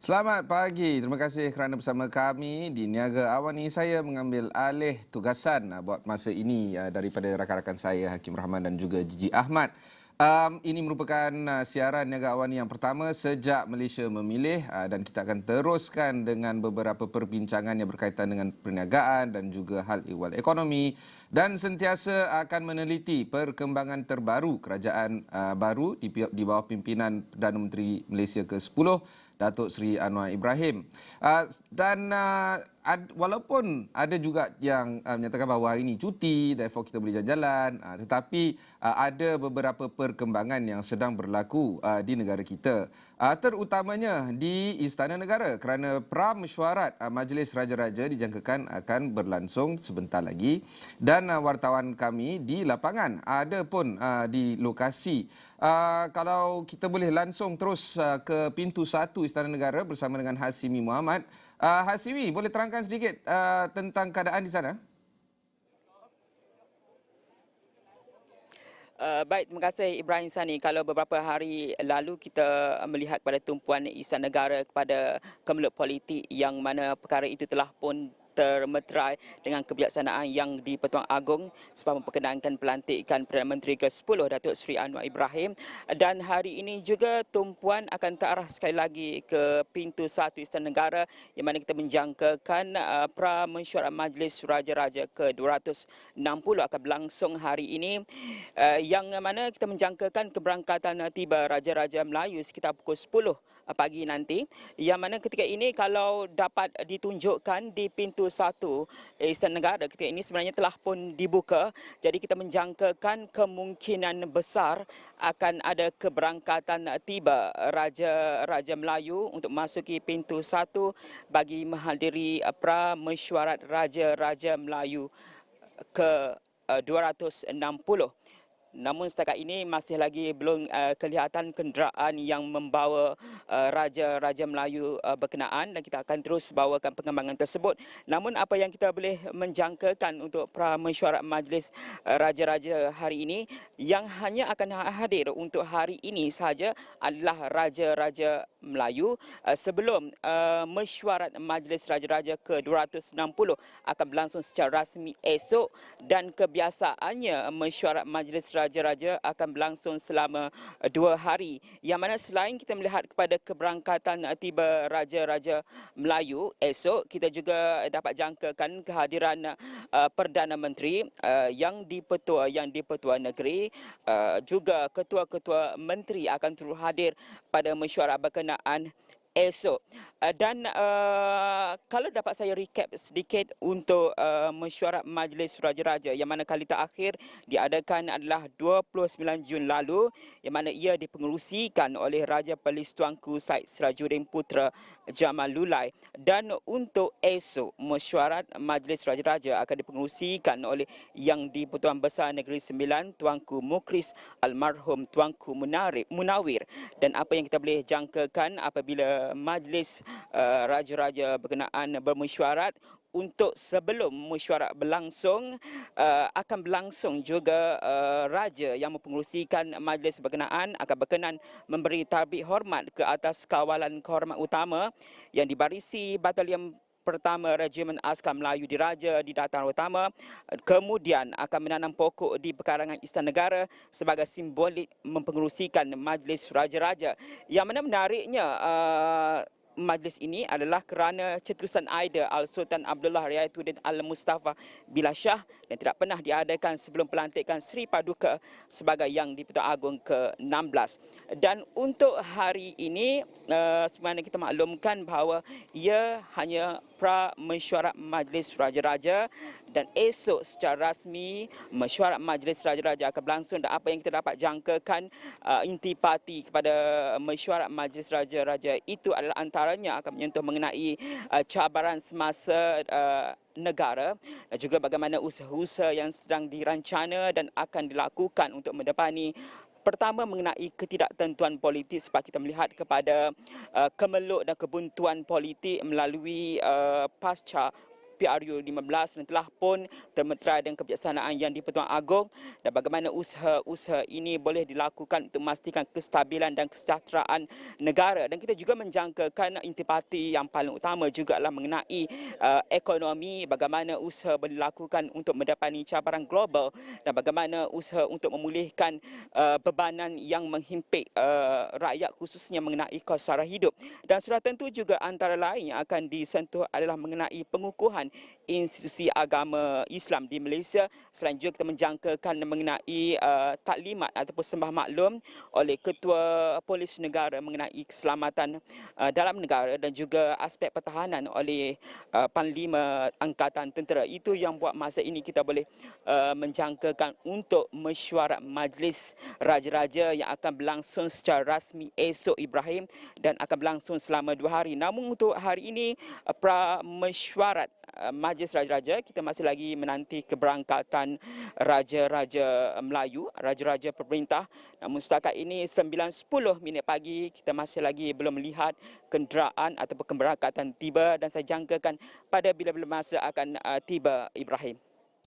Selamat pagi. Terima kasih kerana bersama kami di Niaga Awani. Saya mengambil alih tugasan buat masa ini daripada rakan-rakan saya Hakim Rahman dan juga Gigi Ahmad. Ini merupakan siaran Niaga Awani yang pertama sejak Malaysia memilih dan kita akan teruskan dengan beberapa perbincangan yang berkaitan dengan perniagaan dan juga hal ehwal ekonomi dan sentiasa akan meneliti perkembangan terbaru kerajaan baru di bawah pimpinan Perdana Menteri Malaysia ke-10 Datuk Seri Anwar Ibrahim. Walaupun ada juga yang menyatakan bahawa hari ini cuti, therefore kita boleh jalan-jalan, tetapi ada beberapa perkembangan yang sedang berlaku di negara kita. Terutamanya di Istana Negara kerana pra-mesyuarat Majlis Raja-Raja dijangkakan akan berlangsung sebentar lagi dan wartawan kami di lapangan ada pun di lokasi. Kalau kita boleh langsung terus ke pintu 1 Istana Negara bersama dengan Hasimi Muhammad. Hasimi, boleh terangkan sedikit tentang keadaan di sana? Baik, terima kasih Ibrahim Sani. Kalau beberapa hari lalu kita melihat pada tumpuan Istana Negara kepada kemelut politik yang mana perkara itu telah pun termeterai dengan kebijaksanaan yang di-Pertuan Agong sebab memperkenankan pelantikan Perdana Menteri ke-10 Datuk Seri Anwar Ibrahim, dan hari ini juga tumpuan akan terarah sekali lagi ke pintu 1 Istana Negara yang mana kita menjangkakan pra-mesyuarat Majlis Raja-Raja ke-260 akan berlangsung hari ini, yang mana kita menjangkakan keberangkatan tiba Raja-Raja Melayu sekitar pukul 10 pagi nanti, yang mana ketika ini kalau dapat ditunjukkan di pintu 1 Istana Negara ketika ini sebenarnya telah pun dibuka, jadi kita menjangkakan kemungkinan besar akan ada keberangkatan tiba Raja-Raja Melayu untuk masuki pintu 1 bagi menghadiri pra-mesyuarat Raja-Raja Melayu ke 260. Namun setakat ini masih lagi belum kelihatan kenderaan yang membawa Raja-Raja Melayu berkenaan, dan kita akan terus bawakan pengembangan tersebut. Namun apa yang kita boleh menjangkakan untuk pra-mesyuarat Majlis Raja-Raja hari ini, yang hanya akan hadir untuk hari ini sahaja adalah Raja-Raja Melayu, sebelum mesyuarat Majlis Raja-Raja ke-260 akan berlangsung secara rasmi esok, dan kebiasaannya mesyuarat Majlis Raja-Raja akan berlangsung selama 2 hari, yang mana selain kita melihat kepada keberangkatan tiba Raja-Raja Melayu esok, kita juga dapat jangkakan kehadiran Perdana Menteri yang di-Pertua Negeri, juga ketua-ketua menteri akan turut hadir pada mesyuarat berkenaan esok. Kalau dapat saya recap sedikit untuk mesyuarat Majlis Raja-Raja yang mana kali terakhir diadakan adalah 29 Jun lalu, yang mana ia dipengerusikan oleh Raja Perlis Tuanku Said Sirajuddin Putra Jamal Lulai, dan untuk esok mesyuarat Majlis Raja-Raja akan dipengerusikan oleh Yang di-Pertuan Besar Negeri Sembilan Tuanku Mukris Almarhum Tuanku Munawir. Dan apa yang kita boleh jangkakan apabila Majlis Raja-Raja berkenaan bermesyuarat, untuk sebelum mesyuarat berlangsung akan berlangsung juga Raja yang mempengerusikan majlis berkenaan akan berkenan memberi tarbik hormat ke atas kawalan kehormat utama yang dibarisi Batalion Pertama Regimen Askar Melayu Diraja di Dataran Utama, kemudian akan menanam pokok di pekarangan Istana Negara sebagai simbolik mempengerusikan Majlis Raja-Raja. Yang mana menariknya majlis ini adalah kerana cetusan Aida Al-Sultan Abdullah Riayatuddin Al-Mustafa Billah Shah yang tidak pernah diadakan sebelum pelantikan Seri Paduka sebagai Yang di-Pertuan Agong ke-16. Dan untuk hari ini sebenarnya kita maklumkan bahawa ia hanya pra-mesyuarat Majlis Raja-Raja, dan esok secara rasmi mesyuarat Majlis Raja-Raja akan berlangsung, dan apa yang kita dapat jangkakan intipati kepada mesyuarat Majlis Raja-Raja itu adalah antaranya akan menyentuh mengenai cabaran semasa negara dan juga bagaimana usaha-usaha yang sedang dirancana dan akan dilakukan untuk mendepani. Pertama, mengenai ketidaktentuan politik sebab kita melihat kepada kemelut dan kebuntuan politik melalui pasca PRU 15 dan telah pun termeterai dengan kebijaksanaan yang di-Pertuan Agong, dan bagaimana usaha-usaha ini boleh dilakukan untuk memastikan kestabilan dan kesejahteraan negara. Dan kita juga menjangkakan intipati yang paling utama jugalah mengenai ekonomi, bagaimana usaha boleh dilakukan untuk mendapati cabaran global dan bagaimana usaha untuk memulihkan bebanan yang menghimpit rakyat khususnya mengenai kos sara hidup. Dan sudah tentu juga antara lain yang akan disentuh adalah mengenai pengukuhan institusi agama Islam di Malaysia. Selain juga kita menjangkakan mengenai taklimat ataupun sembah maklum oleh Ketua Polis Negara mengenai keselamatan dalam negara dan juga aspek pertahanan oleh Panglima Angkatan Tentera. Itu yang buat masa ini kita boleh menjangkakan untuk mesyuarat Majlis Raja-Raja yang akan berlangsung secara rasmi esok Ibrahim dan akan berlangsung selama 2 hari. Namun untuk hari ini mesyuarat Majlis Raja-Raja, kita masih lagi menanti keberangkatan Raja-Raja Melayu, Raja-Raja Pemerintah. Namun setakat ini 9:10 pagi, kita masih lagi belum melihat kenderaan ataupun keberangkatan tiba dan saya jangkakan pada bila-bila masa akan tiba, Ibrahim.